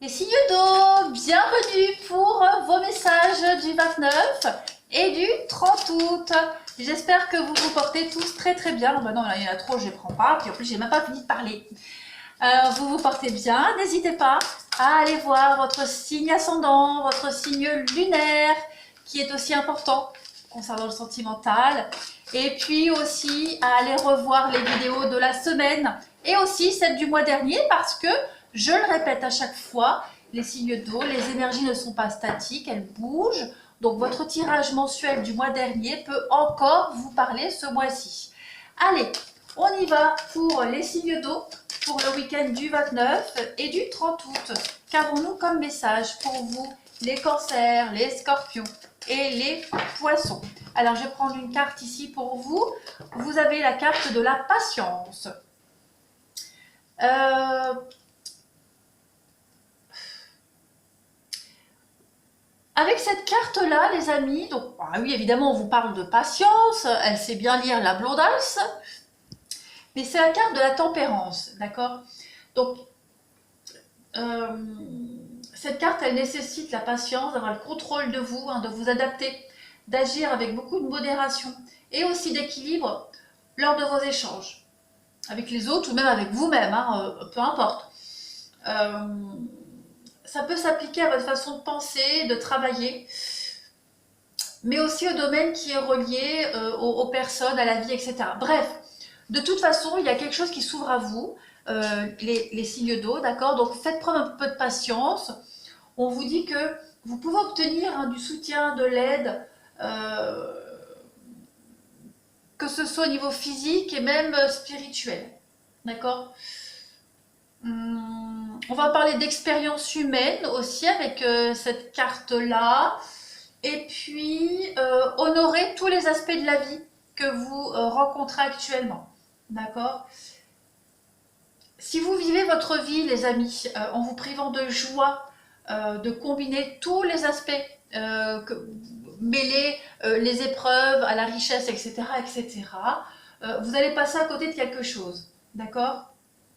Les signes d'eau, bienvenue pour vos messages du 29 et du 30 août. J'espère que vous vous portez tous très très bien. Oh, bah non, là, il y en a trop, je ne les prends pas. Puis en plus, j'ai même pas fini de parler. Vous vous portez bien. N'hésitez pas à aller voir votre signe ascendant, votre signe lunaire, qui est aussi important concernant le sentimental. Et puis aussi à aller revoir les vidéos de la semaine et aussi celles du mois dernier parce que, je le répète à chaque fois, les signes d'eau, les énergies ne sont pas statiques, elles bougent. Donc votre tirage mensuel du mois dernier peut encore vous parler ce mois-ci. Allez, on y va pour les signes d'eau pour le week-end du 29 et du 30 août. Qu'avons-nous comme message pour vous, les cancers, les scorpions et les poissons? Alors, je vais prendre une carte ici pour vous. Vous avez la carte de la patience. Avec cette carte-là, les amis, donc, ah oui, évidemment, on vous parle de patience. Elle sait bien lire la blondasse. Mais c'est la carte de la tempérance, d'accord? Donc, cette carte, elle nécessite la patience, d'avoir le contrôle de vous adapter, d'agir avec beaucoup de modération et aussi d'équilibre lors de vos échanges avec les autres ou même avec vous-même, peu importe. Ça peut s'appliquer à votre façon de penser, de travailler, mais aussi au domaine qui est relié aux personnes, à la vie, etc. Bref, de toute façon, il y a quelque chose qui s'ouvre à vous, les signes d'eau, d'accord? Donc faites preuve un peu de patience. On vous dit que vous pouvez obtenir du soutien, de l'aide, que ce soit au niveau physique et même spirituel, d'accord? On va parler d'expérience humaine aussi avec cette carte-là. Et puis, honorer tous les aspects de la vie que vous rencontrez actuellement, d'accord? Si vous vivez votre vie, les amis, en vous privant de joie, de combiner tous les aspects, mêler les épreuves à la richesse, etc., etc., vous allez passer à côté de quelque chose, d'accord?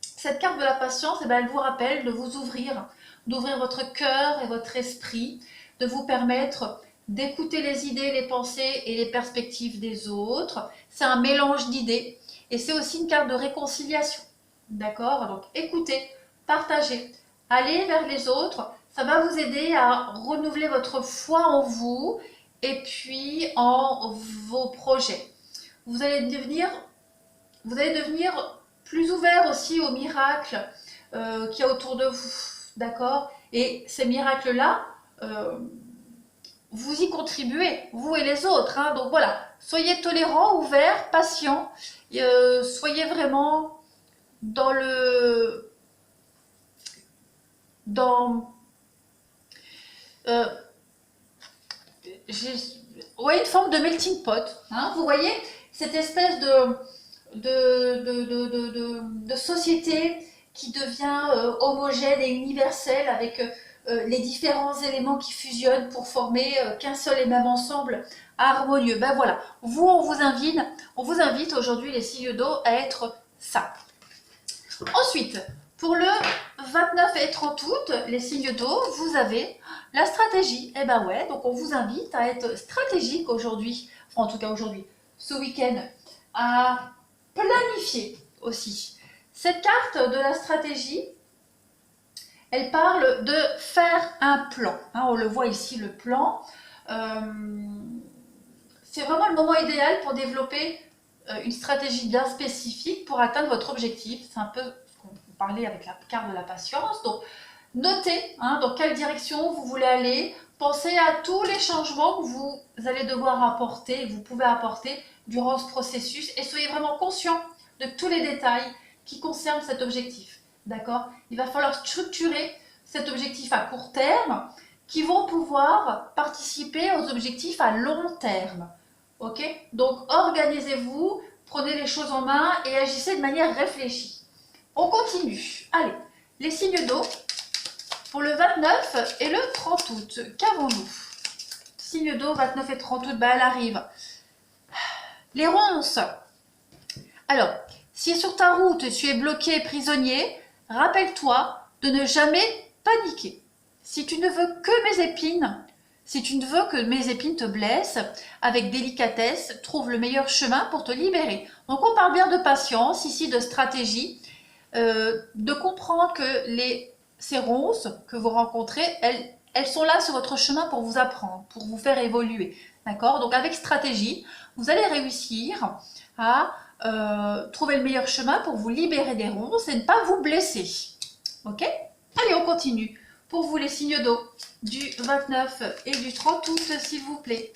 Cette carte de la patience, elle vous rappelle de vous ouvrir, d'ouvrir votre cœur et votre esprit, de vous permettre d'écouter les idées, les pensées et les perspectives des autres. C'est un mélange d'idées et c'est aussi une carte de réconciliation. D'accord? Donc écoutez, partagez, allez vers les autres. Ça va vous aider à renouveler votre foi en vous et puis en vos projets. Vous allez devenir plus ouvert aussi aux miracles qu'il y a autour de vous. D'accord? Et ces miracles-là, vous y contribuez, vous et les autres. Donc voilà, soyez tolérants, ouverts, patients. Soyez vraiment dans le... Dans... une forme de melting pot. Vous voyez cette espèce de société qui devient homogène et universelle avec les différents éléments qui fusionnent pour former qu'un seul et même ensemble harmonieux. Ben voilà, on vous invite aujourd'hui les signes d'eau à être ça. Ensuite, pour le 29 et 30 août, les signes d'eau, vous avez la stratégie. Et ben ouais, donc on vous invite à être stratégique aujourd'hui, enfin en tout cas aujourd'hui, ce week-end, à planifier aussi. Cette carte de la stratégie, elle parle de faire un plan. On le voit ici, le plan. C'est vraiment le moment idéal pour développer une stratégie bien spécifique pour atteindre votre objectif. C'est un peu ce qu'on parlait avec la carte de la patience. Donc, notez dans quelle direction vous voulez aller. Pensez à tous les changements que vous allez devoir apporter, que vous pouvez apporter durant ce processus et soyez vraiment conscient de tous les détails qui concernent cet objectif. D'accord? Il va falloir structurer cet objectif à court terme qui vont pouvoir participer aux objectifs à long terme. Ok? Donc organisez-vous, prenez les choses en main et agissez de manière réfléchie. On continue. Allez, les signes d'eau pour le 29 et le 30 août. Qu'avons-nous? Signe d'eau, 29 et 30 août, elle arrive. Les ronces. Alors, si sur ta route tu es bloqué, prisonnier, rappelle-toi de ne jamais paniquer. Si tu ne veux que mes épines, si tu ne veux que mes épines te blessent, avec délicatesse, trouve le meilleur chemin pour te libérer. Donc on parle bien de patience, ici de stratégie, de comprendre que ces ronces que vous rencontrez, elles sont là sur votre chemin pour vous apprendre, pour vous faire évoluer. D'accord? Donc avec stratégie, vous allez réussir à trouver le meilleur chemin pour vous libérer des ronces et ne pas vous blesser. Ok? Allez, on continue. Pour vous, les signes d'eau du 29 et du 30 août, s'il vous plaît.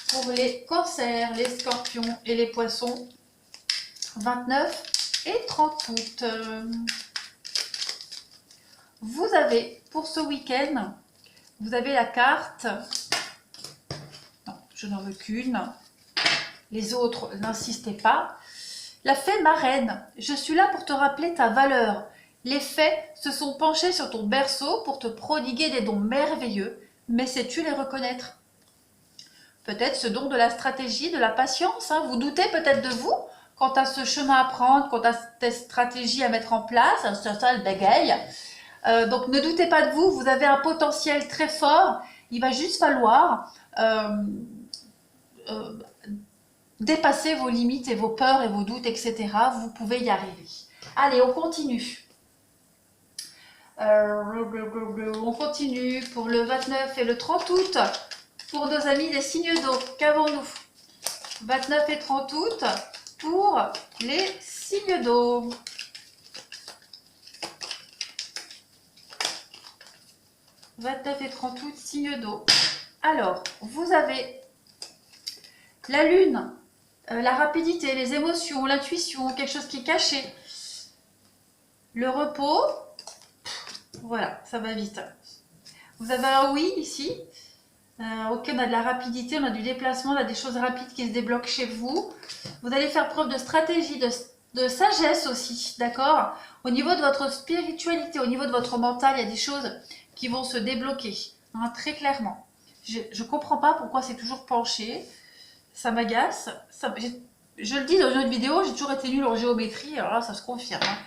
Pour les cancers, les scorpions et les poissons, 29 et 30 août. Vous avez, pour ce week-end, vous avez la carte. Non, je n'en veux qu'une. Les autres, n'insistez pas. La fée marraine, je suis là pour te rappeler ta valeur. Les fées se sont penchés sur ton berceau pour te prodiguer des dons merveilleux, mais sais-tu les reconnaître? Peut-être ce don de la stratégie, de la patience, hein. Vous doutez peut-être de vous quant à ce chemin à prendre, quant à cette stratégie à mettre en place, un certain bagaille. Donc ne doutez pas de vous, vous avez un potentiel très fort. Il va juste falloir dépasser vos limites et vos peurs et vos doutes, etc. Vous pouvez y arriver. Allez, on continue. On continue pour le 29 et le 30 août. Pour nos amis des signes d'eau, qu'avons-nous? 29 et 30 août pour les signes d'eau. « 29 et 30 août, signe d'eau. » Alors, vous avez la lune, la rapidité, les émotions, l'intuition, quelque chose qui est caché. Le repos. Voilà, ça va vite. Vous avez un oui ici. Ok, on a de la rapidité, on a du déplacement, on a des choses rapides qui se débloquent chez vous. Vous allez faire preuve de stratégie, de sagesse aussi, d'accord? Au niveau de votre spiritualité, au niveau de votre mental, il y a des choses qui vont se débloquer, hein, très clairement. Je ne comprends pas pourquoi c'est toujours penché. Ça m'agace. Je le dis dans une autre vidéo, j'ai toujours été nulle en géométrie, alors là, ça se confirme. Hein.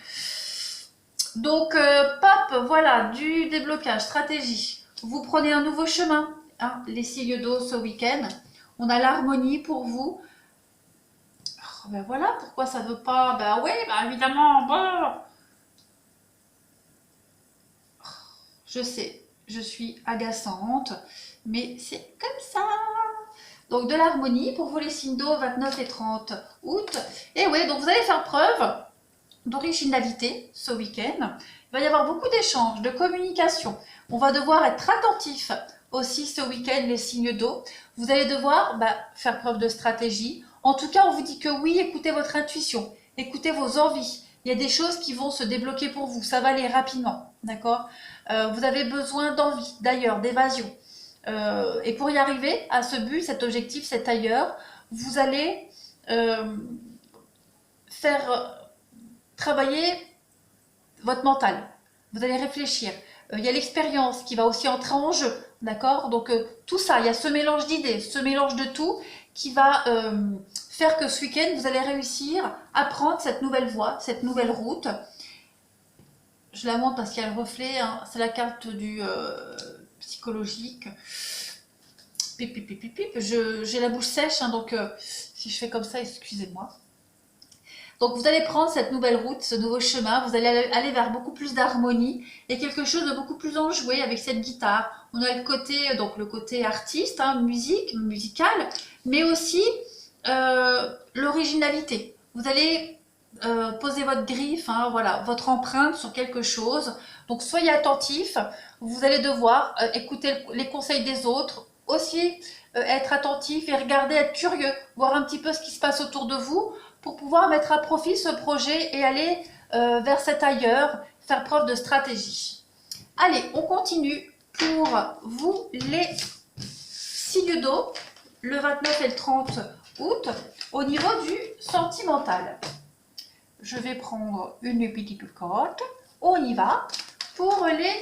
Donc, pop, voilà, du déblocage, stratégie. Vous prenez un nouveau chemin. Hein, les signes d'eau ce week-end. On a l'harmonie pour vous. Oh, ben voilà, pourquoi ça ne veut pas? Ben oui, ben évidemment, bon. Je sais, je suis agaçante, mais c'est comme ça. Donc de l'harmonie pour vous les signes d'eau 29 et 30 août. Et oui, donc vous allez faire preuve d'originalité ce week-end. Il va y avoir beaucoup d'échanges, de communication. On va devoir être attentif aussi ce week-end, les signes d'eau. Vous allez devoir faire preuve de stratégie. En tout cas, on vous dit que oui, écoutez votre intuition, écoutez vos envies. Il y a des choses qui vont se débloquer pour vous. Ça va aller rapidement, d'accord? Vous avez besoin d'envie, d'ailleurs, d'évasion. Et pour y arriver à ce but, cet objectif, cet ailleurs, vous allez faire travailler votre mental. Vous allez réfléchir. Il y a l'expérience qui va aussi entrer en jeu, d'accord? Donc tout ça, il y a ce mélange d'idées, ce mélange de tout qui va faire que ce week-end, vous allez réussir à prendre cette nouvelle voie, cette nouvelle route. Je la montre parce qu'il y a le reflet, hein. C'est la carte du psychologique. Pip, pip, pip, pip, pip. J'ai la bouche sèche, hein, donc si je fais comme ça, excusez-moi. Donc vous allez prendre cette nouvelle route, ce nouveau chemin, vous allez aller vers beaucoup plus d'harmonie et quelque chose de beaucoup plus enjoué avec cette guitare. On a le côté, donc le côté artiste, hein, musical, mais aussi l'originalité. Vous allez poser votre griffe, hein, voilà, votre empreinte sur quelque chose. Donc soyez attentifs, vous allez devoir écouter les conseils des autres, aussi être attentif et regarder, être curieux, voir un petit peu ce qui se passe autour de vous pour pouvoir mettre à profit ce projet et aller vers cet ailleurs, faire preuve de stratégie. Allez, on continue pour vous les signes d'eau, le 29 et le 30 août, au niveau du sentimental. Je vais prendre une petite carte, on y va, pour les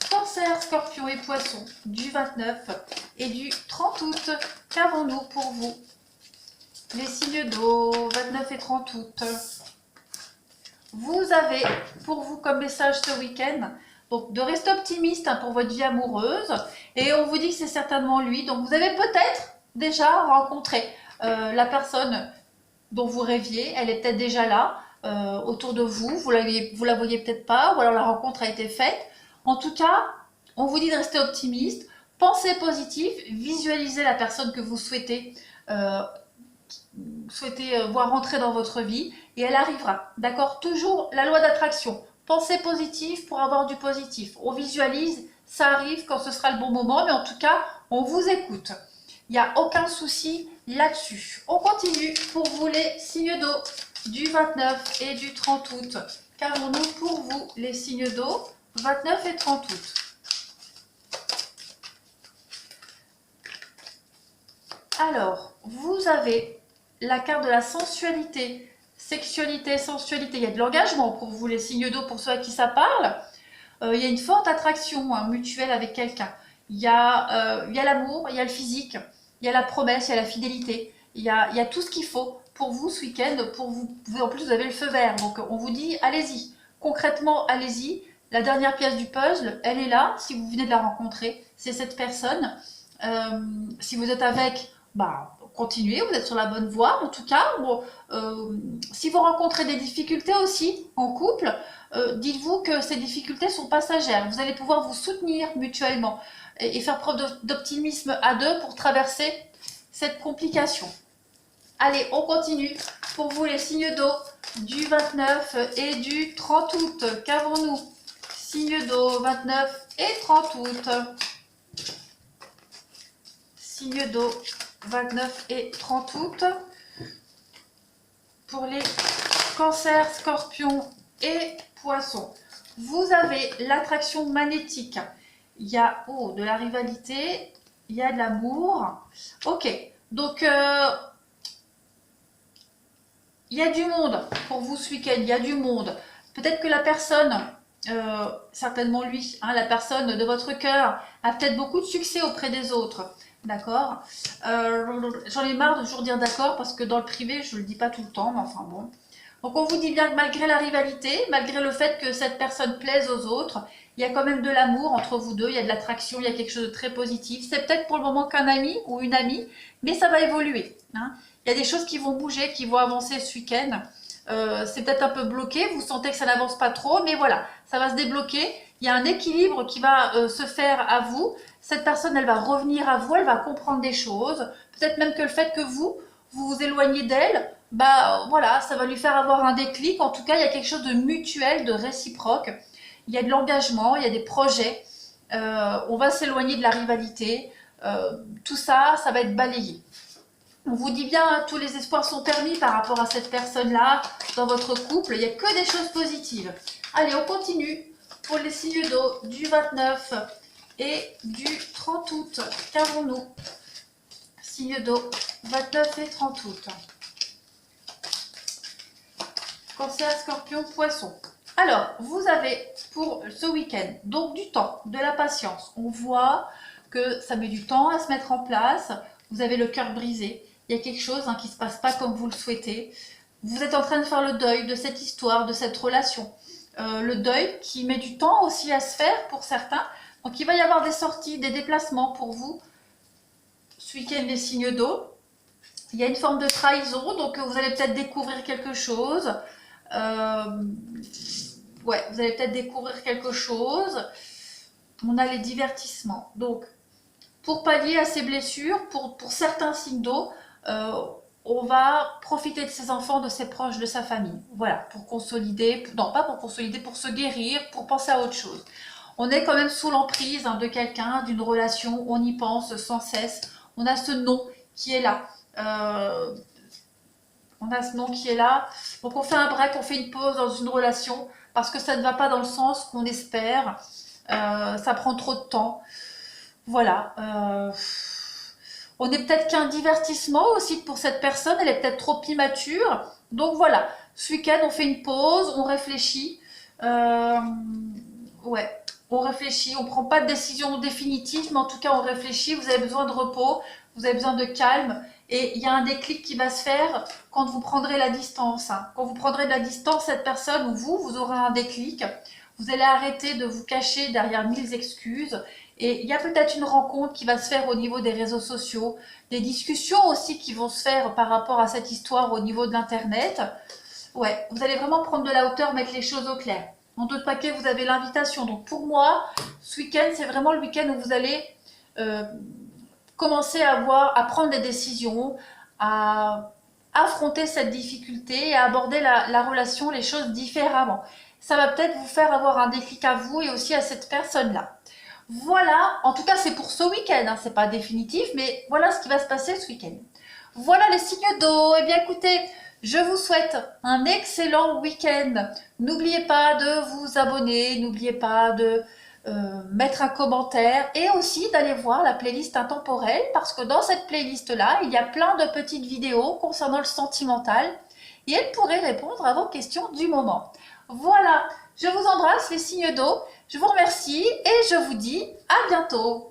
cancers, scorpions et poissons du 29 et du 30 août. Qu'avons-nous pour vous? Les signes d'eau, 29 et 30 août. Vous avez pour vous comme message ce week-end Donc, de rester optimiste hein, pour votre vie amoureuse. Et on vous dit que c'est certainement lui. Donc, vous avez peut-être déjà rencontré la personne dont vous rêviez. Elle est peut-être déjà là, autour de vous. Vous la voyez peut-être pas, ou alors la rencontre a été faite. En tout cas, on vous dit de rester optimiste. Pensez positif, visualisez la personne que vous souhaitez voir rentrer dans votre vie et elle arrivera. D'accord? Toujours la loi d'attraction. Pensez positif pour avoir du positif. On visualise, ça arrive quand ce sera le bon moment, mais en tout cas, on vous écoute. Il n'y a aucun souci là-dessus. On continue pour vous les signes d'eau du 29 et du 30 août. Qu'avons-nous pour vous les signes d'eau 29 et 30 août? Alors, vous avez la carte de la sensualité, sexualité, sensualité. Il y a de l'engagement pour vous, les signes d'eau, pour ceux à qui ça parle. Il y a une forte attraction hein, mutuelle avec quelqu'un. Il y a l'amour, il y a le physique, il y a la promesse, il y a la fidélité. Il y a tout ce qu'il faut pour vous ce week-end. En plus, vous avez le feu vert. Donc, on vous dit, allez-y. Concrètement, allez-y. La dernière pièce du puzzle, elle est là. Si vous venez de la rencontrer, c'est cette personne. Si vous êtes avec, bah, continuez, vous êtes sur la bonne voie. En tout cas, si vous rencontrez des difficultés aussi en couple, dites-vous que ces difficultés sont passagères. Vous allez pouvoir vous soutenir mutuellement et faire preuve d'optimisme à deux pour traverser cette complication. Allez, on continue. Pour vous, les signes d'eau du 29 et du 30 août. Qu'avons-nous? Signes d'eau 29 et 30 août. Signes d'eau 29 et 30 août. Pour les cancers, scorpions et poissons. Vous avez l'attraction magnétique. Il y a de la rivalité, il y a de l'amour. Ok, donc il y a du monde pour vous ce week-end, il y a du monde. Peut-être que la personne, certainement lui, hein, la personne de votre cœur, a peut-être beaucoup de succès auprès des autres. D'accord. J'en ai marre de toujours dire d'accord parce que dans le privé, je ne le dis pas tout le temps, mais enfin bon. Donc on vous dit bien que malgré la rivalité, malgré le fait que cette personne plaise aux autres, il y a quand même de l'amour entre vous deux, il y a de l'attraction, il y a quelque chose de très positif. C'est peut-être pour le moment qu'un ami ou une amie, mais ça va évoluer. Hein. Il y a des choses qui vont bouger, qui vont avancer ce week-end. C'est peut-être un peu bloqué, vous sentez que ça n'avance pas trop, mais voilà, ça va se débloquer. Il y a un équilibre qui va se faire à vous. Cette personne, elle va revenir à vous, elle va comprendre des choses. Peut-être même que le fait que vous vous éloignez d'elle, bah voilà, ça va lui faire avoir un déclic. En tout cas, il y a quelque chose de mutuel, de réciproque. Il y a de l'engagement, il y a des projets. On va s'éloigner de la rivalité. Tout ça, ça va être balayé. On vous dit bien, hein, tous les espoirs sont permis par rapport à cette personne-là, dans votre couple. Il n'y a que des choses positives. Allez, on continue pour les signes d'eau du 29 et du 30 août. Qu'avons-nous? Signes d'eau, 29 et 30 août. Cancer, scorpion, poisson. Alors, vous avez pour ce week-end, donc du temps, de la patience. On voit que ça met du temps à se mettre en place. Vous avez le cœur brisé. Il y a quelque chose qui ne se passe pas comme vous le souhaitez. Vous êtes en train de faire le deuil de cette histoire, de cette relation. Le deuil qui met du temps aussi à se faire pour certains. Donc il va y avoir des sorties, des déplacements pour vous. Ce week-end, les signes d'eau. Il y a une forme de trahison, donc vous allez peut-être découvrir quelque chose. Ouais, vous allez peut-être découvrir quelque chose. On a les divertissements. Donc, pour pallier à ces blessures, pour certains signes d'eau, on va profiter de ses enfants, de ses proches, de sa famille. Voilà, pour consolider, non pas pour consolider, pour se guérir, pour penser à autre chose. On est quand même sous l'emprise de quelqu'un, d'une relation, on y pense sans cesse. On a ce nom qui est là. On a ce nom qui est là. Donc on fait un break, on fait une pause dans une relation parce que ça ne va pas dans le sens qu'on espère. Ça prend trop de temps. Voilà. On est peut-être qu'un divertissement aussi pour cette personne. Elle est peut-être trop immature. Donc voilà. Ce week-end, on fait une pause, on réfléchit. Ouais. On réfléchit, on ne prend pas de décision définitive, mais en tout cas on réfléchit, vous avez besoin de repos, vous avez besoin de calme, et il y a un déclic qui va se faire quand vous prendrez la distance. Quand vous prendrez de la distance, cette personne ou vous aurez un déclic, vous allez arrêter de vous cacher derrière 1000 excuses. Et il y a peut-être une rencontre qui va se faire au niveau des réseaux sociaux, des discussions aussi qui vont se faire par rapport à cette histoire au niveau de l'Internet. Ouais, vous allez vraiment prendre de la hauteur, mettre les choses au clair. En d'autres paquets, vous avez l'invitation. Donc pour moi, ce week-end, c'est vraiment le week-end où vous allez commencer à prendre des décisions, à affronter cette difficulté et à aborder la relation, les choses différemment. Ça va peut-être vous faire avoir un déclic à vous et aussi à cette personne-là. Voilà, en tout cas c'est pour ce week-end, hein, c'est pas définitif, mais voilà ce qui va se passer ce week-end. Voilà les signes d'eau. Eh bien écoutez, je vous souhaite un excellent week-end. N'oubliez pas de vous abonner, n'oubliez pas de mettre un commentaire et aussi d'aller voir la playlist intemporelle parce que dans cette playlist-là, il y a plein de petites vidéos concernant le sentimental et elles pourraient répondre à vos questions du moment. Voilà, je vous embrasse les signes d'eau, je vous remercie et je vous dis à bientôt.